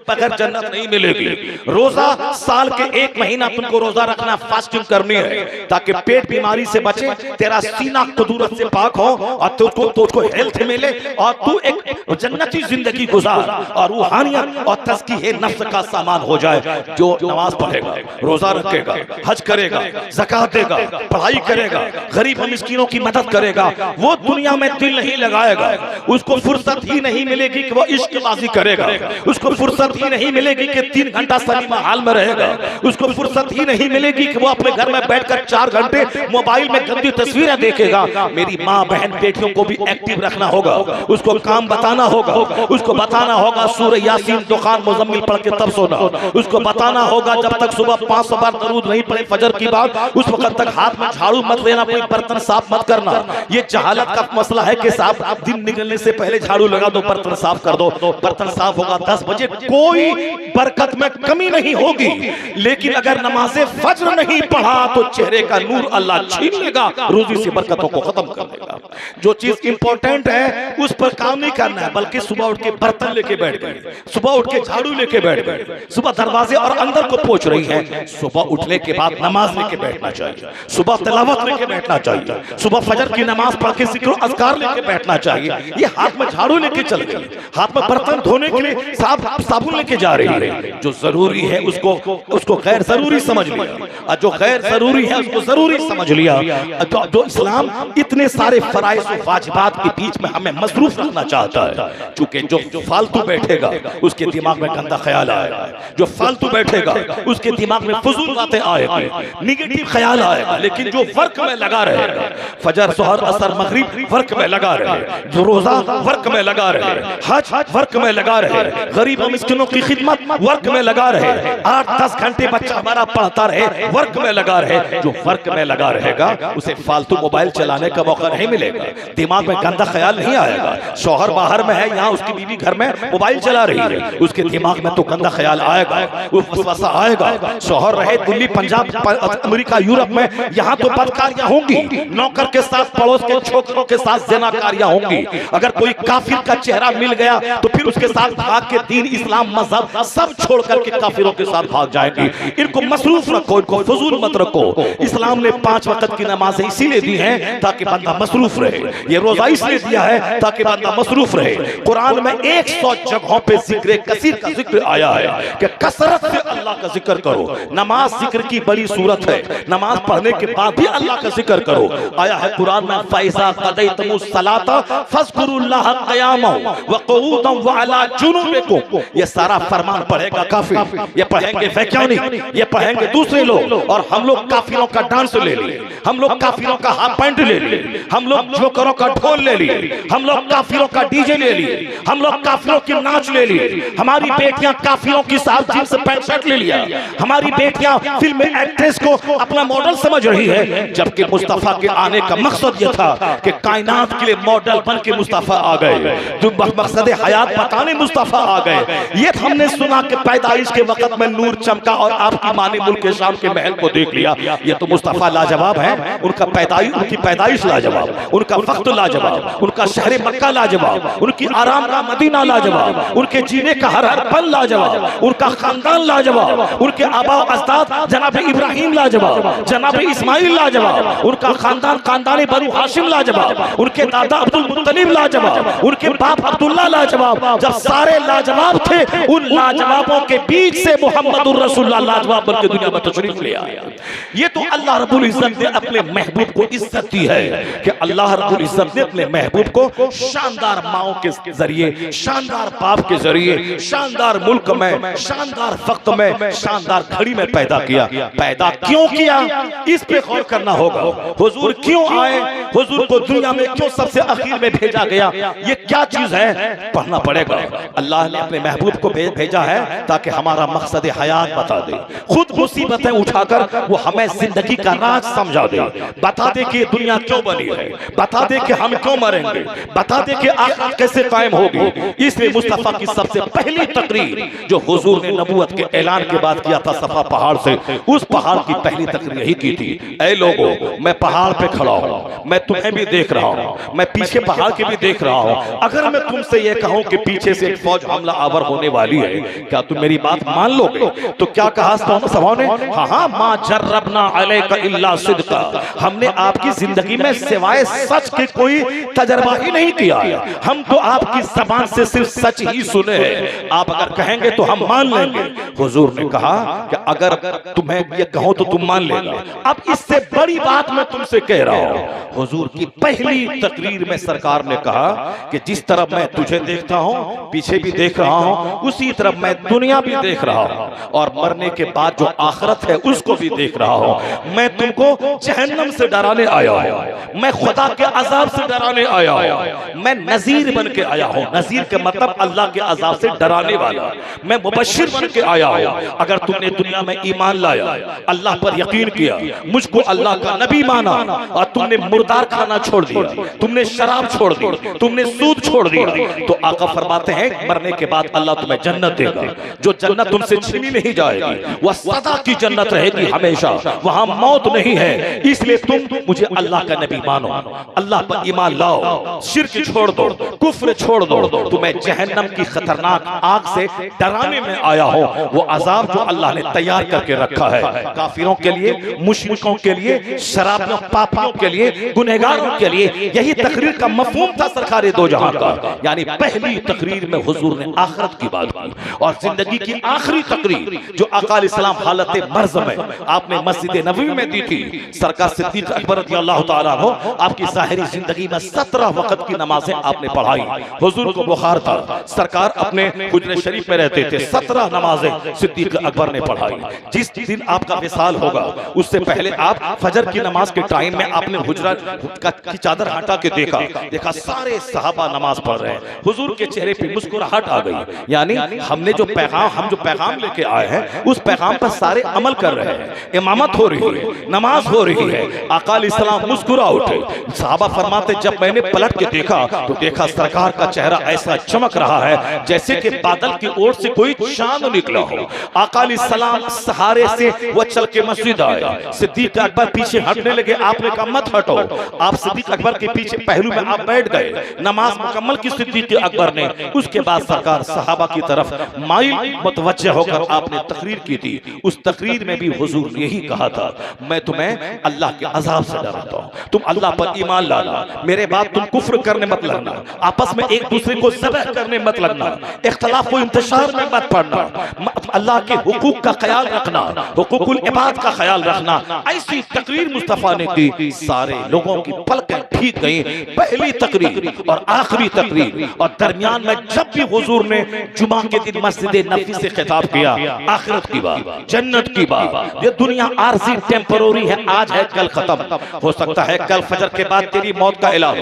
बगैर जन्नत नहीं मिलेगी। रोजा साल के 1 महीना तुमको रोजा रखना, फास्टिंग करनी है ताकि पेट बीमारी से बचे, तेरा सीना कुदूरत से पाक हो और तुझको हेल्थ मिले और तू एक जन्नती जिंदगी गुजार और रूहानियत और तज़किये नफ्स का सामान हो जाए। जो नमाज पढ़ेगा, रोजा रखेगा, हज करेगा, ज़कात देगा, पढ़ाई करेगा, गरीब और मिस्कीनों की मदद करेगा, वो दुनिया में दिल नहीं लगाएगा। उसको फुर्सत ही नहीं मिलेगी कि वो इश्कबाजी करेगा, उसको फुर्सत ही नहीं मिलेगी कि 3 घंटा सिनेमा हॉल में रहेगा, उसको फुर्सत ही नहीं मिलेगी कि वो अपने घर में बैठकर 4 घंटे मोबाइल में गंदी तस्वीरें देखेगा। मेरी माँ बहन बेटियों को भी एक्टिव रखना होगा, उसको काम बताना होगा, उसको बताना होगा सूरह यासीन, दुखान, मुज़म्मिल पढ़ के तब सोना। उसको बताना होगा जब तक सुबह 500 बार दरूद नहीं पढ़े फजर की बात, उस वक्त तक हाथ में झाड़ू मत लेना, कोई बर्तन साफ मत करना। ये जहालत का मसला है कि साहब दिन निकलने से पहले झाड़ू लगा दो, बर्तन साफ कर दो, बर्तन साफ होगा 10 बजे, कोई बरकत में कमी नहीं होगी। लेकिन अगर नमाज़े फज्र नहीं पढ़ा तो चेहरे का नूर अल्लाह छीन लेगा, रोजी से बरकतों को खत्म कर देगा। जो चीज इंपॉर्टेंट है उस पर काम नहीं करना है, बल्कि सुबह उठ के बर्तन लेके बैठ गए, सुबह उठ के झाड़ू लेके बैठ गए, सुबह दरवाजे और अंदर को पोंछ रही है, सुबह उठने के बाद नमाज लेके बैठना चाहिए, सुबह तिलावत लेके बैठना चाहिए, सुबह फजर की नमाज पढ़ के जिक्र अज़कार लेके बैठना चाहिए। ये हाथ में झाड़ू लेके चल गई, हाथ में बर्तन धोने के लिए साबुन लेके जा रही है। जो जरूरी है उसको गैर जरूरी समझ लिया, और जो गैर जरूरी है उसको जरूरी समझ लिया। जो इस्लाम इतने सारे फराइज़ और वाजिबात के बीच में हमें मसरूफ रखना चाहता है, चूंकि जो फालतू बैठेगा उसके दिमाग में गंदा ख्याल आएगा, जो फालतू बैठेगा उसके दिमाग में फजूल बातें आएगी, निगेटिव ख्याल आएगा। लेकिन जो वर्क में लगा रहेगा, फजर, जोहर, असर, मगरिब वर्क में लगा रहे, जो रोजा वर्क में लगा रहे, हज वर्क में लगा रहे, गरीब और मिस्किनों की खिदमत वर्क में लगा रहे, 8-10 घंटे बच्चा हमारा पढ़ता रहे, वर्क में लगा रहे। जो वर्क में लगा रहेगा उसे फालतू मोबाइल चलाने का मौका नहीं मिलेगा, दिमाग में गंदा ख्याल नहीं आएगा। शौहर बाहर में है, यहाँ उसकी बीवी घर में मोबाइल चला रही है, उसके दिमाग में तो गंदा ख्याल आएगा, वो वसवसा आएगा। शौहर रहे दिल्ली, पंजाब, अमेरिका, यूरोप में, यहाँ तो बदकारियां होंगी, नौकर के साथ, पड़ोस के छोकरों के साथ ज़िनाकारियां होंगी। अगर कोई काफिर का चेहरा मिल गया तो फिर उसके साथ भाग के दीन, इस्लाम, मजहब सब छोड़ करके काफिरों के साथ भाग जाएंगे। इनको मसरूफ रखो, इनको फजूल मत रखो। इस्लाम ने 5 वक्त की नमाजें इसीलिए दी हैं ताकि बंदा मसरूफ रहे, ये रोजा इसलिए दिया है ताकि बंदा मसरूफ रहे। कुरान में 100 जगहों पे जिक्र कसीर का जिक्र आया है कि कसरत से अल्लाह का जिक्र करो। नमाज जिक्र की बड़ी सूरत है, नमाज पढ़ने के बाद भी अल्लाह का जिक्र करो। आया है कुरान में, फैज़ा क़ज़यतमुस सलाता फ़ज़्कुरुल्लाह क़ियामन व क़ुऊदन व अला जुनूबिकुम। ये सारा फरमान पढ़ेगा काफिर, ये पढ़ेंगे वैज्ञानिक, ये पढ़ेंगे दूसरे लोग, और हम लोग काफिरों का डांस ले लिए, हम लोग काफिरों का हाफ पैंट ले लिए, हम लोग जोकरों का ढोल ले लिए, हम लोग काफिरों का डीजे ले लिए, हम लोग काफिरों की नाच ले लिए, हमारी बेटियां काफिरों की साथ जींस पैंट शर्ट ले लिया, हमारी बेटियां फिल्म एक्ट्रेस को अपना मॉडल समझ रही है, जबकि मुस्तफा के आने का मकसद यह था कि कायनात के लिए मॉडल बन के मुस्तफा आ गए, जो मकसद हयात बताने मुस्तफा आ गए। ये हमने सुना कि पैदाइश के वक्त में नूर चमका और आपकी माँ ने मुल्क शाम के महल को देख लिया। ये तो मुस्तफा लाजवाब है, उनका उनकी पैदाइश लाजवाब, उनका वक्त लाजवाब, उनका शहर मक्का लाजवाब, उनकी आराम का मदीना लाजवाब, उनके जीने का हर पल लाजवाब, उनका खानदान लाजवाब, उनके आबा अजदाद जनाब इब्राहिम लाजवाब, जनाब इस्माइल लाजवाब, उनका खानदान बनु हाशिम लाजवाब, उनके दादा अब्दुल मुत्तलिब लाजवाब, उनके बाप अब्दुल्ला लाजवाब। जब सारे लाजवाब थे, उन लाजवाबों के बीच से मुहम्मदुर रसूलुल्लाह लाजवाब बनकर दुनिया में तशरीफ ले आया। ये तो अल्लाह रब्बुल इज्जत ने अपने महबूब को इज्जत दी है कि अल्लाह रब्बुल इज्जत ने अपने महबूब को शानदार माओ के जरिए, शानदार बाप के जरिए, शानदार मुल्क में, शानदार वक्त में, शानदार घड़ी में पैदा किया। पैदा क्यों किया, इस पे गौर करना होगा। हुजूर क्यों आए, हुजूर को दुनिया में क्यों सबसे आखिर में भेजा गया, ये क्या चीज है, पढ़ना पड़ेगा। अल्लाह ने अपने महबूब को भेजा है ताकि हमारा मकसद हयात बता दे, खुद मुसीबतें उठाकर वो हमें जिंदगी का राज समझा दे, बता दे कि दुनिया क्यों बनी है, बता दे कि हम क्यों मरेंगे, बता दे कि आखिरत कैसे कायम होगी। इसलिए मुस्तफा की सबसे पहली तकरीर जो हुजूर ने नबूवत के ऐलान के बाद किया था सफा पहाड़ से, उस पहाड़ की पहली तकरीर यही की थी, ऐ लोगों मैं पहाड़ पे खड़ा हूँ, मैं तुम्हें भी देख रहा हूँ, मैं पीछे पहाड़ के भी देख रहा हूँ। अगर मैं तुमसे ये कहूँ कि पीछे से एक फौज हमला आवर होने वाली है, क्या तुम मेरी बात मान लोगे? तो क्या कहा सभाओं ने? हाँ हाँ, माँ जर्रबना अलैका इल्ला सिद्का, हमने आपकी जिंदगी में सिवाय सच के कोई तजर्बा ही नहीं किया है, हम तो आपकी जबान से सिर्फ सच ही सुने हैं, आप अगर कहेंगे तो हम मान लेंगे। हुजूर ने कहा कि अगर तुम्हें ये कहो तो तुम मान लेगा। अब इससे बड़ी बात मैं तुमसे कह रहा हूं, हुजूर की पहली तकरीर में सरकार ने कहा कि जिस तरफ मैं तुझे देखता हूं, पीछे भी देख रहा हूं, उसी तरफ मैं दुनिया भी देख रहा हूं, और मरने के बाद जो आखिरत है उसको भी देख रहा हूं। मैं तुमको जहन्नम से डराने आया हूं, मैं खुदा के अजाब से डराने आया हूं, मैं नजीर बन के आया हूं। नजीर के मतलब अल्लाह के अजाब से डराने वाला। मैं मुबश्शिर बन के आया हूं। अगर तुमने दुनिया में ईमान लाया, अल्लाह पर यकीन किया, मुझको अल्लाह का नबी माना, और तुमने मुर्दार खाना छोड़ दिया, तुमने शराब छोड़ दी, तुमने सूद छोड़ दिया, तो आका फरमाते हैं मरने के बाद अल्लाह तुम्हें जन्नत देगा, जो जन्नत तुमसे छीनी नहीं जाएगी, वह सदा की जन्नत रहेगी, हमेशा वहां मौत नहीं है। इसलिए तुम मुझे अल्लाह का नबी मानो, अल्लाह पर ईमान लाओ, शिर्क छोड़ दो, कुफ्र छोड़ दो, तुम्हें जहन्नम की खतरनाक आग से डराने में आया हो। वो अजाब जो अल्लाह ने तैयार करके रखा है काफिरों के लिए, मुशरिकों के लिए, शराबियों पापियों के लिए, गुनहगारों के लिए। यही तकरीर का मफहूम था सरकार दो जहां का। यानी पहली तकरीर में हुजूर ने आखिरत की बात की, और जिंदगी की आखिरी तकरीर जो अकाल इस्लाम हालत मर्ज में आपने मस्जिद नबवी में दी थी। सरकार सिद्दीक अकबर रज़ियल्लाहु ताला हो, आपकी ज़ाहिरी जिंदगी में 17 वक्त की नमाजें आपने पढ़ाई। हुजूर को बुखार था, सरकार अपने हुजरे शरीफ में रहते थे, 17 नमाजें सिद्दीक अकबर ने पढ़ाई। जिस दिन आपका विसाल होगा उससे पहले आप फजर की नमाज के टाइम में आपने हुजरा की चादर हटा के देखा सारे सहाबा नमाज पढ़ रहे हैं। हुजूर के चेहरे पे मुस्कुराहट आ गई, यानी हम जो पैगाम लेके आए हैं उस पैगाम पर सारे अमल कर रहे हैं। इमामत हो रही है, नमाज हो रही है, आकाल इस्लाम मुस्कुरा उठे। सहाबा फरमाते जब मैंने पलट के देखा तो देखा सरकार का चेहरा ऐसा चमक रहा है जैसे कि बादल की ओर से कोई चांद निकला हो। आकाल इस्लाम सहारे से वो चल के मस्जिद आए, सिद्दीक अकबर पीछे हटने लगे, आपने कहा मत हटो। आप सिद्दीक अकबर के पीछे पहलू में आप बैठ गए, नमाज मुकम्मल की सिद्दीक अकबर ने। उसके बाद सरकार सहाबा की तरफ माइल मुतवज्जे होकर आपने तकरीर की थी। उस तकरीर में भी हुजूर ने यही कहा था, मैं तुम्हें अल्लाह के अजाब से डराता हूं, तुम अल्लाह पर ईमान लाना, मेरे बाद तुम कुफ्र करने मत लगना, आपस में एक दूसरे को ज़बह करने मत लगना, इख्तिलाफ को इंतशार में मत पड़ना, अल्लाह के हुकूक का ख्याल रखना, हुकूकुल इबाद का ख्याल रखना। ऐसी तकरीर मुस्तफा ने की, सारे लोगों की पलकें ठीक गई। पहली तकरीर और आखिरी तकरीर, और दरमियान में जब भी हुजूर ने जुमा के दिन मस्जिद नबवी से खिताब किया, आखिरत की बात, जन्नत की बात। ये दुनिया आरजी टेम्पररी है, आज है कल खत्म हो सकता है, कल फजर के बाद तेरी मौत का ऐलान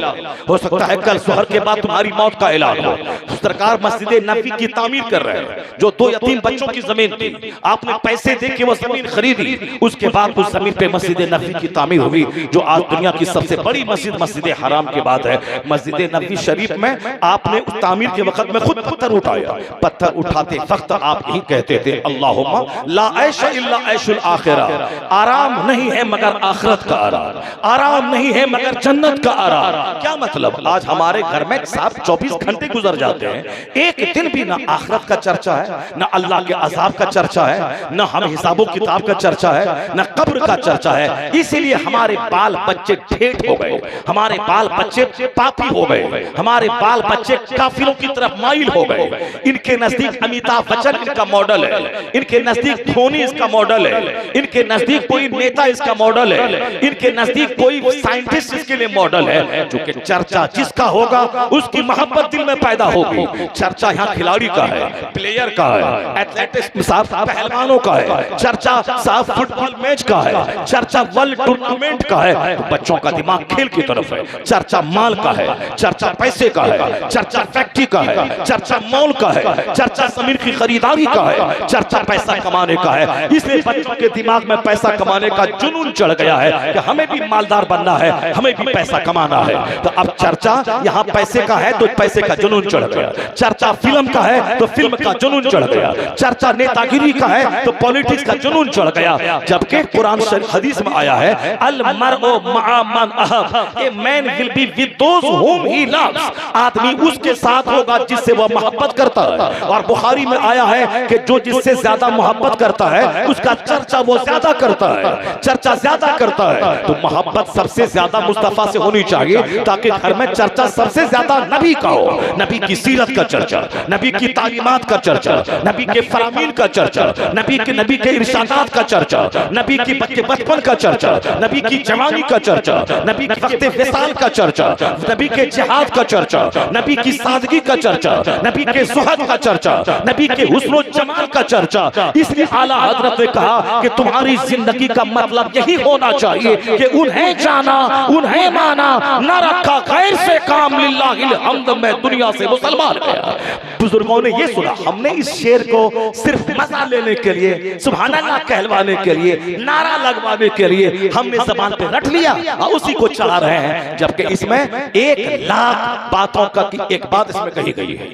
हो सकता है, कल सुहर के बाद तुम्हारी मौत का ऐलान हो। सरकार मस्जिद नबवी की तामीर कर रहे हैं, जो 2 या 3 बच्चों की जमीन थी, आपने पैसे दे के वो जमीन खरीदी, उसके बाद उस जमीन पे मस्जिद नबवी की तामीर हुई, जो आज दुनिया की सबसे बड़ी मस्जिद हराम के बाद है। मस्जिद नबवी शरीफ में आपने उस तामीर के वक्त में खुद पत्थर उठाया, पत्थर उठाते वक्त आप यही कहते थे, अल्लाहुम्मा ला ऐश इल्ला ऐशुल आखिरा, आराम नहीं है मगर आखिरत का आराम, आराम नहीं है मगर जन्नत का आराम। क्या मतलब? आज हमारे घर में साहब 24 घंटे गुजर जाते हैं, एक दिन भी ना आखिरत का चर्चा है, ना अल्लाह के अजाब का चर्चा है, ना हम हिसाबो किताब का चर्चा है, ना कब्र का चर्चा है। इसीलिए हमारे बाल बच्चे ठेठ हो गए, हमारे बाल बच्चे पापी हो गए, हमारे बाल बच्चे काफिरों की तरफ माइल हो गए। इनके नजदीक अमिताभ बच्चन इनका मॉडल है, इनके नजदीक धोनी इसका मॉडल है, इनके नजदीक कोई नेता इसका मॉडल है, इनके नजदीक कोई साइंटिस्ट इसके लिए मॉडल है। जो कि चर्चा जिसका होगा उसकी मोहब्बत दिल में पैदा होगी। चर्चा यहाँ खिलाड़ी का है, प्लेयर का है, एथलेटिक्स साहब पहलवानों का है, चर्चा साहब फुटबॉल मैच का है, चर्चा वर्ल्ड टूर्नामेंट का है। तो बच्चों का दिमाग खेल की तरफ है, चर्चा माल का है, चर्चा पैसे का है, चर्चा फैक्ट्री का है, चर्चा मॉल का है, चर्चा जमीन की खरीदारी का है, चर्चा पैसा कमाने का है। इसलिए बच्चों के दिमाग में पैसा कमाने का जुनून चढ़ गया है कि हमें भी मालदार बनना है, हमें भी पैसा कमाना है। तो अब चर्चा यहाँ पैसे का है तो पैसे का जुनून चढ़ गया, चर्चा फिल्म का है तो फिल्म का जुनून चढ़ गया, चर्चा नेतागिरी का है तो पॉलिटिक्स का जुनून चढ़ गया, जबकि कुरान शरीफ हदीस में आया है अल मरउ मअ मन अहब, a man will be with those whom he loves, आदमी उसके साथ होगा जिससे वह मोहब्बत करता है। और बुखारी में आया है कि जो जिससे ज्यादा मोहब्बत करता है उसका चर्चा वो ज्यादा करता है, चर्चा ज्यादा करता है। तो मोहब्बत सबसे ज्यादा मुस्तफा से होनी चाहिए ताकि घर में चर्चा सबसे ज्यादा नबी का हो, नबी की सीरत का चर्चा, नबी की तालीमात का चर्चा, नबी के फरामीन का चर्चा, नबी के इरशादात का चर्चा, नबी की बचपन का चर्चा, नबी की जवानी का चर्चा, नबी के वक्त विसाल का चर्चा, नबी के जिहाद का चर्चा, नबी की सादगी का चर्चा, नबी के ज़ुहद का चर्चा, नबी के हुस्न जमाल का चर्चा। इसलिए आला हजरत ने कहा कि तुम्हारी जिंदगी का मतलब यही होना चाहिए कि उन्हें जाना, उन्हें माना, न रखा गैर से काम, लिल्लाहिल हम्द, मैं दुनिया से मुसलमान गया। बुजुर्गों ने ये सुना, हमने इस शेर को सिर्फ मजा लेने के लिए, सुभान अल्लाह कहलवाने के लिए, नारा लगवाने के लिए हमने ज़बान पे रट लिया और उसी को चला रहे हैं, जबकि इसमें 1,00,000 बातों का एक बात इसमें कही गई है।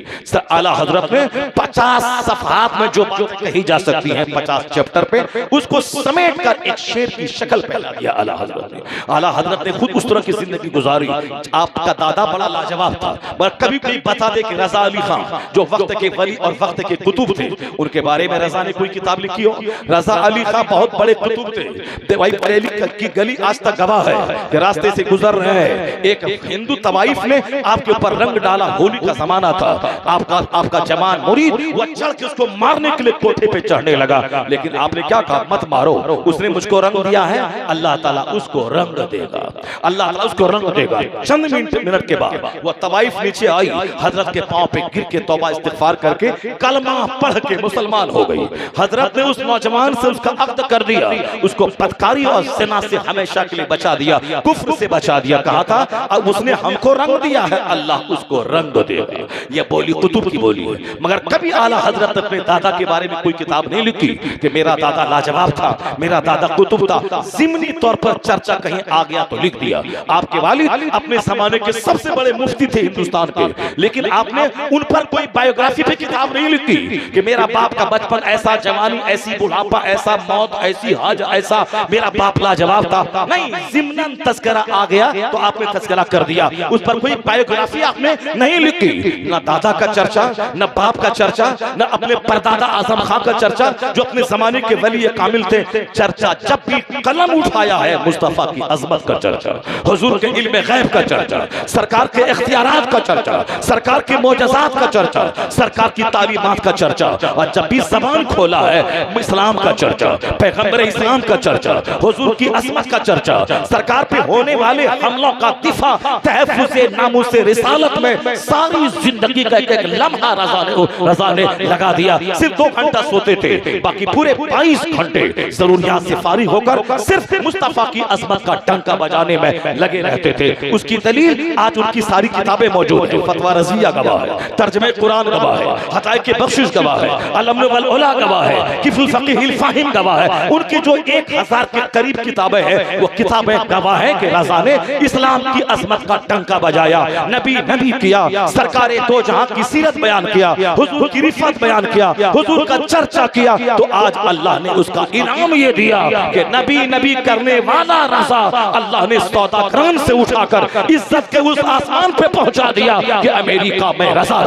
आला हजरत ने 50 सफ़हात में जो बातें कही जा सकती हैं 50 चैप्टर पे, उसको समेट कर एक शेर की शक्ल फैला दिया आला हजरत ने। आला हजरत ने खुद उस तरह की जिंदगी गुजारी। आपका दादा बड़ा लाजवाब था, मगर कभी कोई बता दे कि रजा अली खान जो वक्त के वली और वक्त के कुतुब थे, उनके बारे में रजा ने कोई किताब लिखी हो? रजा अली खान बहुत बड़े कुतुब थे। भाई बरेली की गली आज तक गवाह है कि रास्ते से गुजर रहे हैं, एक हिंदू तवाइफ ने आपके ऊपर रंग डाला, होली का जमाना था, आपका जवान मुरीद वो चढ़ के उसको मारने के लिए कोठे पे चढ़ने लगा, लेकिन आपने क्या कहा? मत मारो, उसने मुझको रंग दिया है, अल्लाह ताला उसको रंग देगा, अल्लाह ताला उसको रंग देगा। चंद मिनट के बाद वो तवाइफ नीचे आई, हजरत के पांव पे गिर के तौबा इस्तिगफार करके कलमा पढ़ के मुसलमान हो गई। हजरत ने उस नौजवान से उसका अक्द कर दिया, उसको बदकारी और ज़िना से हमेशा के लिए बचा दिया, कुफ्र से बचा दिया। कहा था अब उसने हमको रंग दिया है, अल्लाह उसको रंग देगा। ये बोली कुतुब की बोली है, मगर कभी आला हजरत अपने दादा के बारे में कोई किताब नहीं लिखी कि मेरा दादा लाजवाब था, मेरा दादा कुतुब था। ज़िमनी तौर पर चर्चा कहीं आ गया तो लिख दिया। आपके वालिद अपने जमाने के सबसे बड़े मुफ्ती थे हिंदुस्तान के, लेकिन आपने उन पर कोई बायोग्राफी पे किताब नहीं लिखी कि मेरा बाप का बचपन ऐसा, जवानी ऐसी, बुढ़ापा ऐसा, मौत ऐसी, हज ऐसा, मेरा बाप लाजवाब था। नहीं, ज़िमनन तज़किरा आ गया तो आपने तज़किरा कर दिया, उस पर कोई बायोग्राफी आपने नहीं लिखी। न दादा का चर्चा, न बाप का चर्चा, न अपने परदादा आजम खां का चर्चा जो अपने जमाने के वली कामिल थे। चर्चा जब भी कलम उठाया है मुस्तफा की अजमत का चर्चा, हुजूर के इल्म गैब का चर्चा, सरकार के इख्तियारात का चर्चा, सरकार के मोजज़ात का चर्चा, सरकार की तालीमात का चर्चा। और जब भी ज़बान खोला है इस्लाम का चर्चा, पैगंबर इस्लाम का चर्चा, हुजूर की अजमत का चर्चा, सरकार पे होने वाले हमलों का दिफा, तहफ़्फ़ुज़ नामूस रिसालत में सारी जिंदगी का एक लम्हा रज़ा ने लगा दिया। सिर्फ 2 घंटा सोते थे, बाकी पूरे 22 घंटे ज़रूरियात से फारिग होकर सिर्फ मुस्तफा की अज़मत का डंका बजाने में लगे रहते थे। उसकी दलील आज उनकी सारी किताबें मौजूद हैं। फतवा रज़िया गवाह है, तर्जुमे कुरान गवाह है, हक़ाइक़ बख्शिश गवाह है, अल-अम्न वल उला गवाह है, किफ़ुल फ़क़ीहिल फ़ाहिम गवाह है। उनकी जो 1000 के करीब किताबें हैं वो किताबें गवाह है कि रज़ा ने इस्लाम की अज़मत का डंका बजाया, नबी किया, सरकारे दो जहां की सीरत बयान किया, हुजूर की रिफ़त बयान किया, हुजूर का चर्चा किया। तो आज अल्लाह ने उसका इनाम ये दिया कि नबी करने वाला रज़ा अल्लाह ने सौदागरान से उठाकर इज्जत के उस आसमान पे पहुंचा दिया कि अमेरिका में रज़ा,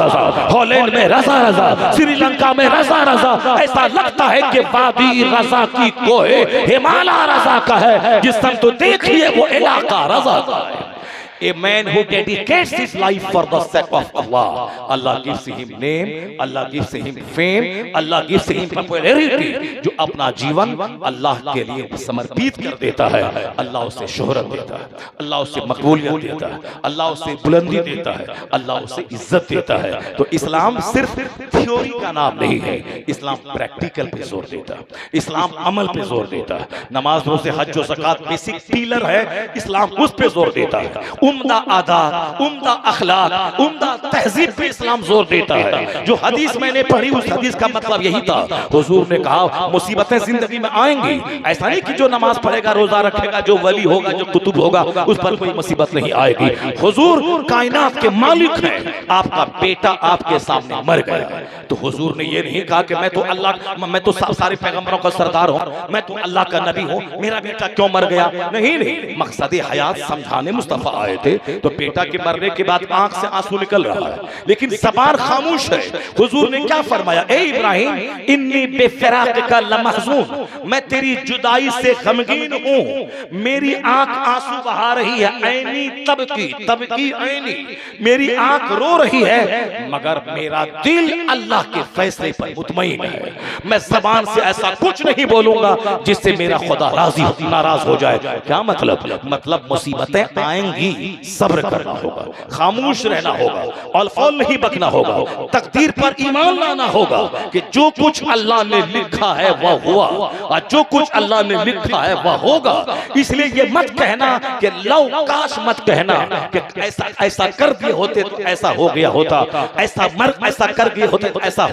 हॉलैंड में रज़ा, श्रीलंका में रज़ा। ऐसा लगता है कि वादी रज़ा की कोहे हिमालय रज़ा का है, जिस समय तो देखिए वो इलाका रज़ा का है। A man who dedicates his life for the sake of Allah, Allah gives him name, Allah gives him fame, Allah gives him popularity। जो अपना जीवन अल्लाह के लिए समर्पित कर देता है, अल्लाह उसे शोहरत देता है, अल्लाह उसे मकबूलियत देता है, अल्लाह उसे बुलंदी देता है, अल्लाह उसे इज्जत देता है। तो इस्लाम सिर्फ थ्योरी का नाम नहीं है, इस्लाम प्रैक्टिकल पे जोर देता है, इस्लाम अमल पे जोर देता है। नमाज, रोज़े, हज और ज़कात बेसिक पिलर है, इस्लाम उस पे जोर देता है। उम्दा आदात, उम्दा अखलाक, उम्दा तहजीब पे इस्लाम जोर देता है। जो हदीस मैंने पढ़ी उस हदीस का मतलब यही था। हुजूर ने कहा मुसीबतें जिंदगी में आएंगी, ऐसा नहीं कि जो नमाज पढ़ेगा रोजा रखेगा जो वली होगा जो कुतुब होगा उस पर कोई मुसीबत नहीं आएगी। हुजूर कायनात के मालिक हैं, आपका बेटा आपके सामने मर गया तो हुजूर ने ये नहीं कहा कि मैं तो सारे पैगंबरों का सरदार हूँ, मैं तो अल्लाह का नबी हूँ, मेरा बेटा क्यों मर गया। नहीं, मकसद हयात समझाने मुस्तफा आए थे। तो बेटा के मरने के बाद आंख से आंसू निकल रहा है लेकिन ज़बान खामोश है। हुजूर ने क्या फरमाया, ए इब्राहिम इन्नी बेफिराक का लमहज़ून, मैं तेरी जुदाई से गमगीन हूँ, मेरी आंख आंसू बहा रही है, ऐनी तबकी ऐनी, मेरी आंख रो रही है मगर मेरा दिल अल्लाह के फैसले पर मुतमईन है। मैं ज़बान से ऐसा कुछ नहीं बोलूंगा जिससे मेरा खुदा नाराज हो जाए। क्या मतलब मुसीबतें आएंगी, सब्र करना होगा, खामोश रहना होगा, अलफौल नहीं बकना होगा, तकदीर पर ईमान लाना होगा कि जो कुछ अल्लाह ने लिखा है वह हुआ और जो कुछ अल्लाह ने लिखा है वह होगा। इसलिए ये मत कहना कि लौ काश, मत कहना कि ऐसा कर दिए होते तो ऐसा हो गया होता, ऐसा कर दिए होते तो ऐसा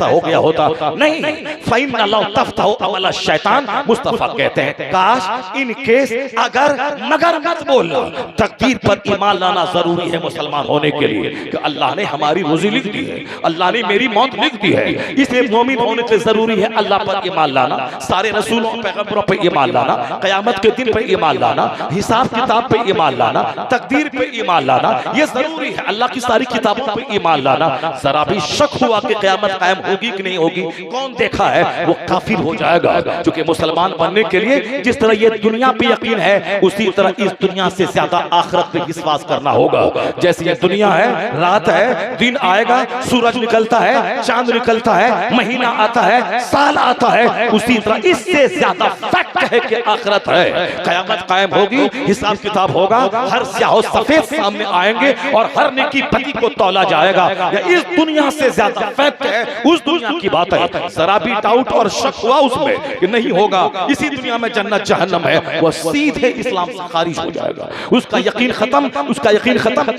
हो गया होता। नहीं, फ़इन लौ तफ्तहु अमल शैतान, मुस्तफा कहते हैं काश, इन केस, अगर, मगर मत बोलना। तकदीर पर ईमान लाना जरूरी है मुसलमान होने के लिए कि अल्लाह ने हमारी रोजी लिख दी है, अल्लाह ने मेरी मौत लिख दी है। इसलिए मोमिन होने से जरूरी है अल्लाह पर ईमान लाना, सारे रसूलों पैगंबरों पर ईमान लाना, क़यामत के दिन पर ईमान लाना, हिसाब किताब पे ईमान लाना, तकदीर पे ईमान लाना, ये जरूरी है। अल्लाह की सारी किताबों पे ईमान लाना। जरा भी शक हुआ कि क़यामत कायम होगी कि नहीं होगी, कौन देखा है, वो काफिर हो जाएगा। क्योंकि मुसलमान बनने के लिए जिस तरह ये दुनिया पे यकीन है उसी तरह इस दुनिया से ज्यादा आखिरत पे विश्वास करना होगा। जैसे ये दुनिया है, रात है, दिन आएगा, सूरज निकलता है, चांद निकलता है, महीना आता है, साल आता है, उसी तरह इससे ज्यादा फैक्ट है कि आखिरत है, क़यामत कायम होगी, हिसाब किताब होगा, हर स्याह सफेद सामने आएंगे और हर नेकी बदी को तौला जाएगा। इस दुनिया से ज्यादा फैक्ट है, उस दुनिया की बात है। जरा भी डाउट और शक हुआ उसमें कि नहीं होगा, इसी दुनिया में जन्नत जहन्नम है, वो सीधे इस्लाम से खारिज हो जाएगा। उसका यकीन खत्म,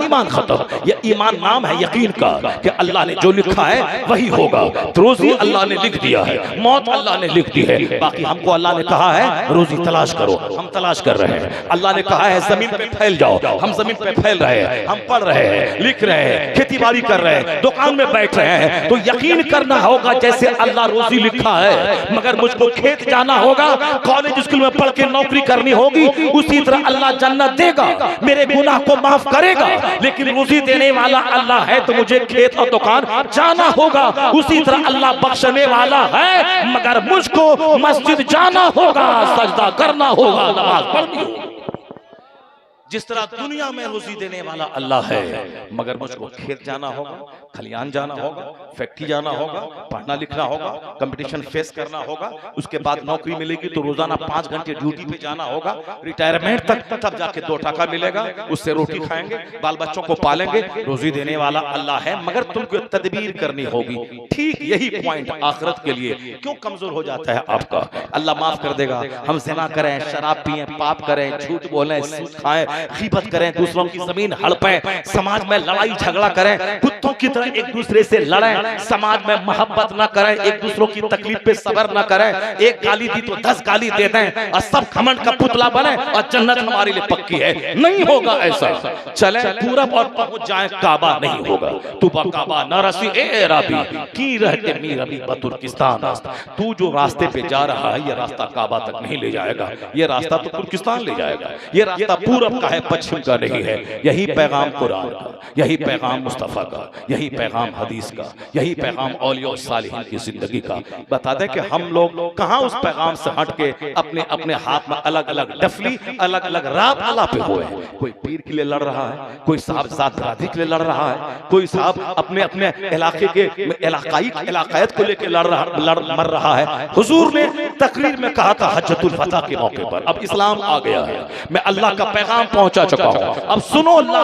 ईमान खत्म। ये ईमान नाम है यकीन का कि अल्लाह ने जो लिखा है वही होगा। रोजी अल्लाह ने लिख दिया है, मौत अल्लाह ने लिख दी है, बाकी हमको अल्लाह ने कहा है रोजी तलाश करो, हम तलाश कर रहे हैं। अल्लाह ने कहा है जमीन पे फैल जाओ, हम जमीन पे फैल रहे हैं, हम पढ़ रहे हैं, लिख रहे हैं, खेती बाड़ी कर रहे हैं, दुकान में बैठ रहे हैं। तो यकीन करना होगा जैसे अल्लाह रोजी लिखा है, मगर मुझको खेत जाना होगा, कॉलेज स्कूल में पढ़ के नौकरी करनी होगी, उसी तरह अल्लाह जन्नत देगा, मेरे गुनाह को माफ करेगा। लेकिन रोजी देने वाला अल्लाह है तो मुझे खेत और दुकान जाना होगा। उसी तरह अल्लाह बख्शने वाला है मगर मुझको मस्जिद जाना होगा, सजदा करना होगा, नमाज पढ़नी होगी। जिस तरह दुनिया में रोजी देने वाला अल्लाह है मगर मुझको खेत जाना होगा, खलियान जाना होगा, फैक्ट्री जाना होगा, पढ़ना लिखना होगा, कंपटीशन फेस करना होगा, उसके बाद नौकरी मिलेगी तो रोजाना 5 घंटे ड्यूटी पे जाना होगा, रिटायरमेंट तक, तब जाके 2 टका मिलेगा, उससे रोटी खाएंगे, बाल बच्चों को पालेंगे। रोजी देने वाला अल्लाह है मगर तुमको तदबीर करनी होगी। ठीक यही पॉइंट आखिरत के लिए क्यों कमजोर हो जाता है आपका। अल्लाह माफ कर देगा। हम ज़िना करें, शराब पिए, पाप करें, झूठ बोलें, सूद खाएं, गीबत करें, दूसरों की जमीन हड़पें, समाज में लड़ाई झगड़ा करें, कुत्तों की तरह एक दूसरे से लड़ें, समाज में मोहब्बत न करें, एक दूसरों की तकलीफ पे सब्र न करें, एक गाली दी तो 10 गाली दे दें और सब घमंड का पुतला बने और जन्नत हमारे लिए पक्की है। नहीं होगा ऐसा। चले पूरब और पहुंच जाए काबा, नहीं होगा। तू काबा न रसी ए राबी की रहते मी रबी तुर्किस्तान। तू जो रास्ते पे जा रहा है ये रास्ता काबा तक नहीं ले जाएगा, ये रास्ता तो तुर्किस्तान ले जाएगा। ये रास्ता पूरब का है, पश्चिम का नहीं है। यही पैगाम कुरान का, यही पैगाम मुस्तफ़ा का, यही पैगाम हदीस का, यही पैगाम औलिया और सालिहीन की जिंदगी का। बता दें कि हम लोग कहाँ उस पैगाम से हट के अपने अपने हाथ में अलग अलग डफली, अलग अलग रात अला पे हुए हैं। कोई पीर के लिए लड़ रहा है, कोई साहब साथ राधे के लिए लड़ रहा है, कोई साहब अपने अपने इलाके के इलाकायत को लेकर मर रहा है। हुजूर ने तकरीर में कहा था हज्जतुल फतह के मौके पर, अब इस्लाम आ गया है, मैं अल्लाह का पैगाम पहुंचा चुका हूं। अब सुनो, ला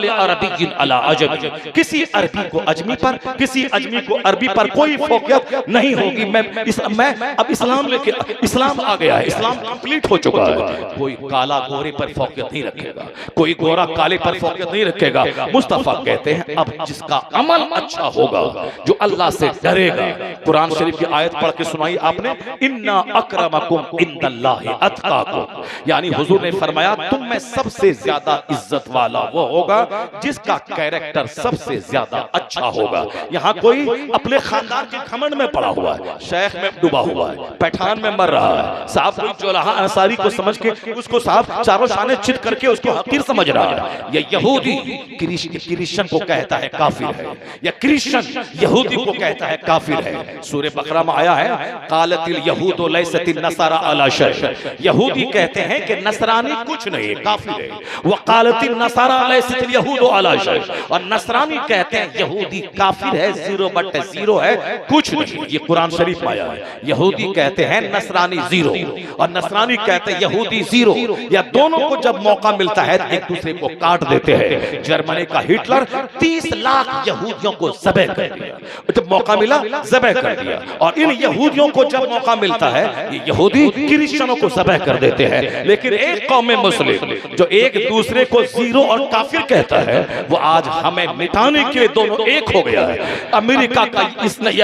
लिअरबिय्यिन अला अजमी, किसी अरबी को अजमी पर, किसी अजमी को अरबी पर कोई फौकियत नहीं होगी। मैं अब इस्लाम लेके, इस्लाम आ गया है, इस्लाम कंप्लीट हो चुका है। कोई काला गोरे पर फौकियत नहीं रखेगा, कोई गोरा काले पर फौकियत नहीं रखेगा। मुस्तफा कहते हैं अब जिसका अमल अच्छा होगा, जो अल्लाह से डरेगा। कुरान शरीफ की आयत पढ़ के सुनाई आपने, इन्ना अक्रमकुम इंदल्लाहि अत्काकुम, यानी हुजूर ने फरमाया तुम में सबसे ज्यादा इज्जत वाला वो होगा जिसका कैरेक्टर सबसे ज्यादा अच्छा होगा। यहाँ कोई अपने खानदान के घमंड में पड़ा हुआ है, शेख में डूबा हुआ है, पैठान में मर रहा है, साहब कोई जोलाहा अंसारी को समझ के उसको साहब चारों शाने चित करके उसको हकीर समझ रहा है। ये यहूदी क्रिश्चियन को कहता है काफिर है, या क्रिश्चियन यहूदी को कहता है काफिर है। सूरह बकरा में आया है, कालतिल यहूदु लैसतिन नसारा अला शै, यहूदी कहते हैं कि नसरानी कुछ नहीं है, काफिर है। व कालतिन नसारा लैसतिल यहूदु अला शै, और नसरानी कहते हैं यहूदी काफिर है, 0/0 है, कुछ नहीं। ये कुरान शरीफ में आया है। यहूदी कहते हैं नसरानी 0 और नसरानी कहते हैं यहूदी 0, या दोनों को जब मौका मिलता है एक दूसरे को काट देते हैं। जर्मनी का हिटलर 30 लाख यहूदियों को ज़बह कर दिया, जब मौका मिला ज़बह कर दिया। और इन यहूदियों को जब मौका मिलता है ये यहूदी क्रिश्चियनों को ज़बह कर देते हैं। लेकिन एक कौम मुस्लिम जो एक दूसरे को 0 और काफिर कहता है, वो आज हमें मिटाने के लिए दोनों एक हो गया है। अमेरिका का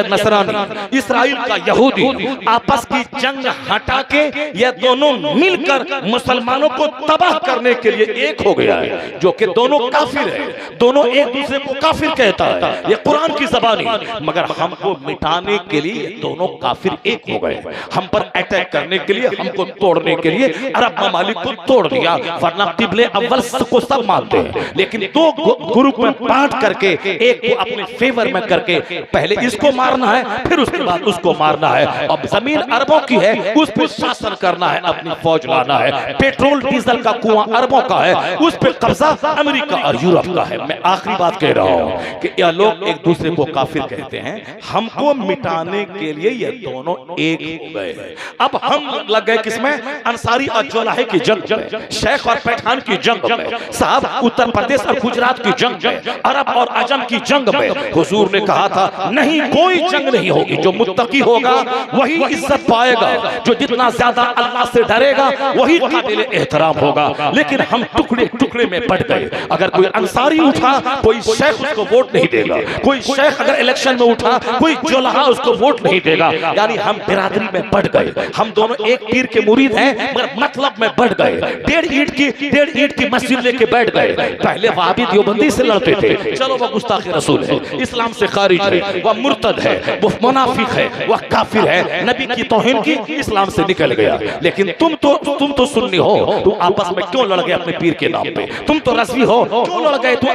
नसरानी, इसराइल का यहूदी आपस की जंग हटा के ये दोनों मिलकर मुसलमानों को तबाह करने के लिए एक हो गया है, जो कि दोनों काफिर है, दोनों एक दूसरे को काफिर कहता है। ये कुरान की ज़बानी, मगर हमको मिटाने के लिए ये दोनों काफिर एक हो गए। हम पर अटैक करने के लिए, हमको तोड़ने के लिए अरब ममालिक को तोड़ दिया, वरना किबले अव्वल को सब मानते हैं। लेकिन दो ग्रुप में बांट करके एक को अपने फेवर में करके पहले इसको मारना है, फिर उसके बाद उसको मारना है। अब जमीन अरबों की है, उस पर शासन करना है, अपनी फौज लाना है। पेट्रोल डीजल का कुआं अरबों का है, उस पर कब्जा अमेरिका और यूरोप का है। मैं आखिरी बात कह रहा हूं कि यह लोग एक दूसरे को काफिर कहते हैं, हमको मिटाने के लिए ये दोनों एक हो गए। अब हम लग गए किसमें? अंसारी और जोलाहे की जंग में, शेख और पैठान की जंग में, साहब उत्तर प्रदेश और गुजरात की जंग में, अरब और अजम की जंग में। हुजूर ने कहा था नहीं, कोई जंग नहीं होगी, जो मुत्तकी होगा वही इज्जत पाएगा, जो जितना ज्यादा अल्लाह से डरेगा वही काबिल एहतराम होगा। लेकिन हम टुकड़े टुकड़े में बढ़ गए। अगर कोई अंसारी उठा, कोई शेख उसको वोट नहीं देगा, कोई शेख अगर इलेक्शन में उठा, कोई जोलाहा उसको वोट नहीं देगा। यानी हम बिरादरी में बढ़ गए। हम दोनों एक पीर के मुरीद हैं, मगर मतलब में बढ़ गए। 1.5 ईंट की मस्जिद लेके बैठ गए। पहले वहाबी देवबंदी से लड़ते थे, चलो वह गुस्ताखे रसूल है, इस्लाम से खारिज है, वह मुर्तद है, वह मुनाफिक है, वह काफिर है, नबी की तौहीन की, इस्लाम से निकल गया। लेकिन तुम तो सुन्नी हो, तुम आपस में क्यों लड़ गए अपने पीर के नाम पे? तुम तो रज़वी हो, क्यों लड़ गए तुम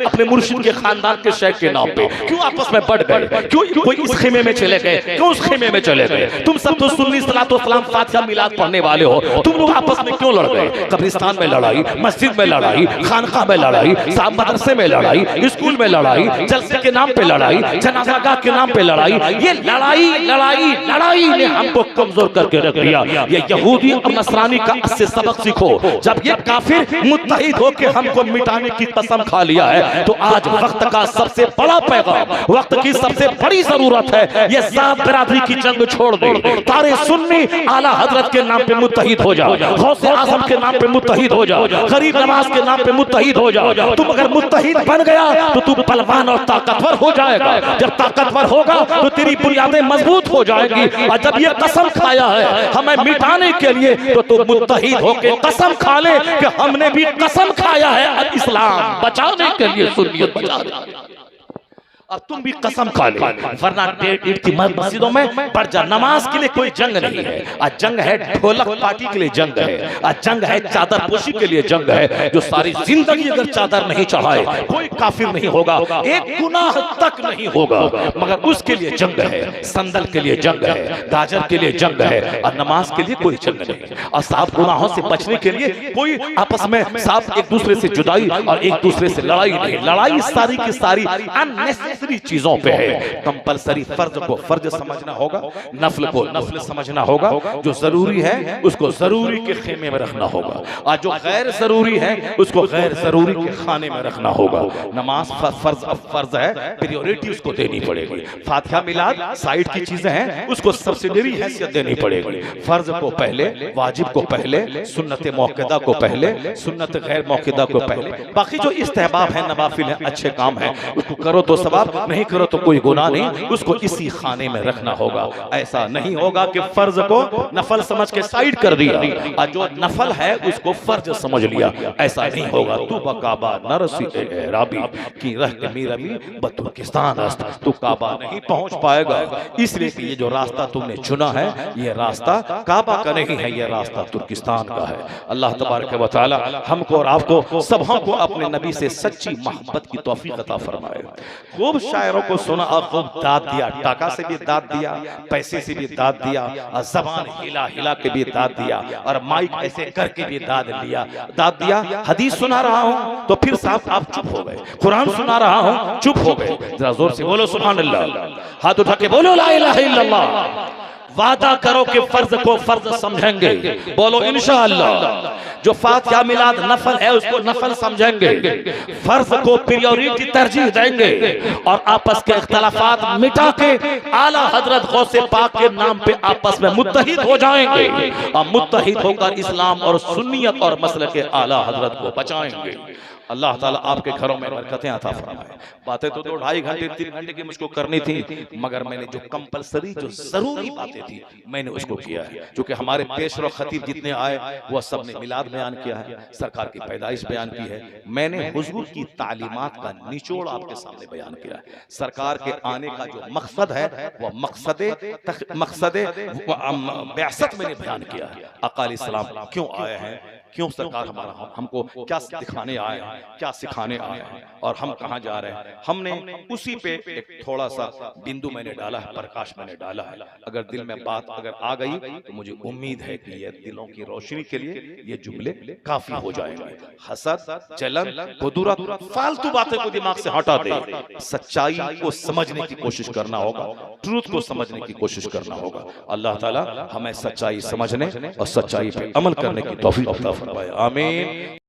अपने मुर्शिद के खानदान के शेख के नाम पे? क्यों आपस में बढ़ गए? क्यों कोई इस खेमे में चले गए, क्यों उस खेमे में चले गए? तुम सब तो सुन्नी सलातो सलाम फातिहा मिलाद पढ़ने वाले हो, तुम लोग आपस में क्यों लड़ गए? कब्रिस्तान में लड़ाई, मस्जिद में लड़ाई, खानका में लड़ाई, साहब मदरसे में लड़ाई, स्कूल में लड़ाई, जलसे के नाम पे लड़ाई, जनाजागाह के नाम पे लड़ाई। ये लड़ाई लड़ाई लड़ाई ने हमको कमजोर करके रख दिया। ये यहूदी और नसरानी का इससे सबक सीखो। जब ये काफिर मुत्तहिद होकर हमको मिटाने की कसम खा लिया है, तो आज वक्त का सबसे बड़ा पैगाम, वक्त की सबसे बड़ी जरूरत है, ये जात बिरादरी की जंग छोड़ दो। तारे सुन्नी आला हजरत के नाम पे मुत्तहिद हो जाओ, गौसे आजम के नाम पे मुत्तहिद हो जाओ, गरीब नवाज के नाम पे मुत्तहिद हो जाओ। तुम अगर मुत्तहिद बन गया तो तू बलवान और ताकतवर हो जाएगा। जब ताकतवर होगा तो तेरी बुनियादें मजबूत हो जाएगी। और जब ये कसम खाया है हमें मिटाने के लिए, तो तू मुत्तहिद होकर कसम खा ले कि हमने भी कसम खाया है इस्लाम बचाने के लिए, सुन्नियत बचाने। और तुम भी कसम खा ले, वरना 1.5 ईंट की मस्जिदों में पढ़ जा। नमाज के लिए कोई जंग नहीं है, आज जंग है ढोलक पार्टी के लिए जंग है, आज जंग है चादर पोशी के लिए जंग है। जो सारी जिंदगी अगर चादर नहीं चढ़ाए कोई काफिर नहीं होगा, एक गुनाह तक नहीं होगा, मगर उसके लिए जंग है। संदल के लिए जंग है, गाजर के लिए जंग है, और नमाज के लिए कोई जंग नहीं। और साफ गुनाहों से बचने के लिए कोई आपस में साफ एक दूसरे से जुदाई और एक दूसरे से लड़ाई नहीं। लड़ाई सारी की सारी अननेसेसरी कंपलसरी चीजों पे है। कंपलसरी फर्ज को फर्ज समझना होगा, नफल को नफल समझना होगा, जो जरूरी है उसको जरूरी के खेमे में रखना होगा, और जो गैर जरूरी है उसको गैर जरूरी के खाने में रखना होगा। नमाज फर्ज है, प्रायोरिटी उसको देनी पड़ेगी। फातिहा मिलाद साइड की चीजें हैं, उसको सब्सिडरी हैसियत देनी पड़ेगी। फर्ज को पहले, वाजिब को पहले, सुन्नत मौक़िदा को पहले, सुन्नत गैर मौक़िदा को पहले। बाकी जो इस्तेहबाब है, नवाफिल है, अच्छे काम है, उसको करो तो सवाब, नहीं करो तो कोई गुनाह नहीं, उसको इसी खाने में रखना होगा। ऐसा नहीं होगा कि फर्ज को नफल समझ के साइड कर दिया और जो नफल है उसको फर्ज समझ लिया, ऐसा नहीं होगा। तू बकाबा नरसी राबी की रह के मेरा भी बतुर्किस्तान रास्ता, तू काबा नहीं पहुंच पाएगा। इसलिए कि ये जो रास्ता तुमने चुना है, ये रास्ता काबा का नहीं है, ये रास्ता तुर्किस्तान का है। अल्लाह तबारक व तआला हमको और आपको सबों को अपने नबी से सच्ची मोहब्बत की तौफीक अता फरमाए। खूब शायरों को सुना और खूब दाद दिया, टाका से भी दाद दिया, पैसे से भी दाद दिया, और जबान हिला हिला के भी दाद दिया, और माइक ऐसे करके भी दाद दिया। हदीस सुना रहा हूं तो फिर साहब आप चुप हो गए, कुरान सुना रहा हूं चुप हो गए। जरा जोर से बोलो सुभान अल्लाह, हाथ उठा के बोलो ला इलाहा इल्लल्लाह। वादा करो कि फर्ज को फर्ज समझेंगे, बोलो इंशाअल्लाह। जो फातिहा मिलाद नफल है उसको नफल समझेंगे, फर्ज को प्रायोरिटी तरजीह देंगे, और आपस के इख्तलाफात मिटा के आला हजरत गौसे पाक के नाम पे आपस में मुत्तहिद हो जाएंगे, और मुत्तहिद होकर इस्लाम और सुन्नियत और मसले के आला हजरत को बचाएंगे। अल्लाह ताला आपके घरों में बरकतें अता फरमाए। बातें तो 2-2.5 घंटे 3 घंटे की मुझको करनी थी, मगर मैंने जो कंपलसरी जो जरूरी बातें थी मैंने उसको किया है। क्योंकि हमारे पेशरो खतीब जितने आए वह सब ने मिलाद बयान किया है, सरकार की पैदाइश बयान की है, मैंने हुजूर की तालीमात का निचोड़ आपके सामने बयान किया है। सरकार के आने का जो मकसद है वह मकसद बिअसत मैंने बयान किया है। आका अलैहिस्सलाम क्यों आए हैं, क्यों सरकार हमारा हमको क्या दिखाने आए हैं, क्या सिखाने आए हैं, और हम कहाँ जा रहे हैं। हमने उसी पे एक थोड़ा सा बिंदु मैंने डाला है, प्रकाश मैंने डाला है। अगर दिल में बात अगर आ गई तो मुझे उम्मीद है कि ये दिलों की रोशनी के लिए ये जुमले काफी हो जाएंगे। हसद, जलन, कुदरत, फालतू बातें को दिमाग से हटा दे, सच्चाई को समझने की कोशिश करना होगा, ट्रूथ को समझने की कोशिश करना होगा। अल्लाह ताला हमें सच्चाई समझने और सच्चाई पे अमल करने की तौफीक अता फरमाए। आमीन।